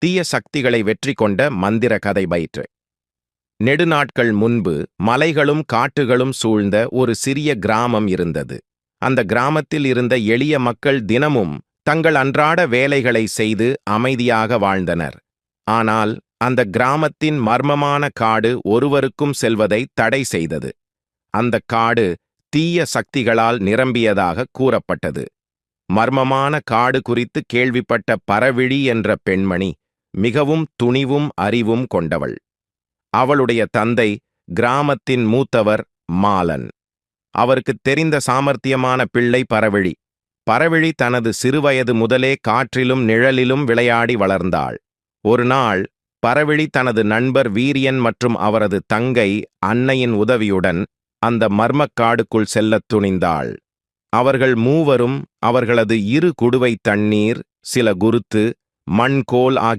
தீய சக்திகளை வெற்றி கொண்ட மந்திர கதை பயிற்று. நெடுநாட்கள் முன்பு மலைகளும் காட்டுகளும் சூழ்ந்த ஒரு சிறிய கிராமம் இருந்தது. அந்த கிராமத்தில் இருந்த எளிய மக்கள் தினமும் தங்கள் அன்றாட வேலைகளை செய்து அமைதியாக வாழ்ந்தனர். ஆனால் அந்த கிராமத்தின் மர்மமான காடு ஒருவருக்கும் செல்வதை தடை செய்தது. அந்த காடு தீய சக்திகளால் நிரம்பியதாக கூறப்பட்டது. மர்மமான காடு குறித்து கேள்விப்பட்ட பரவிழி என்ற பெண்மணி மிகவும் துணிவும் அறிவும் கொண்டவள். அவளுடைய தந்தை கிராமத்தின் மூத்தவர் மாலன். அவருக்கு தெரிந்த சாமர்த்தியமான பிள்ளை பரவிழி. பரவிழி தனது சிறுவயது முதலே காற்றிலும் நிழலிலும் விளையாடி வளர்ந்தாள். ஒரு நாள் பரவிழி தனது நண்பர் வீரியன் மற்றும் அவரது தங்கை அன்னையின் உதவியுடன் அந்த மர்மக்காடுக்குள் செல்லத் துணிந்தாள். அவர்கள் மூவரும் அவர்களது இரு குடுவை தண்ணீர், சில குருத்து, மண்கோல் ஆகிய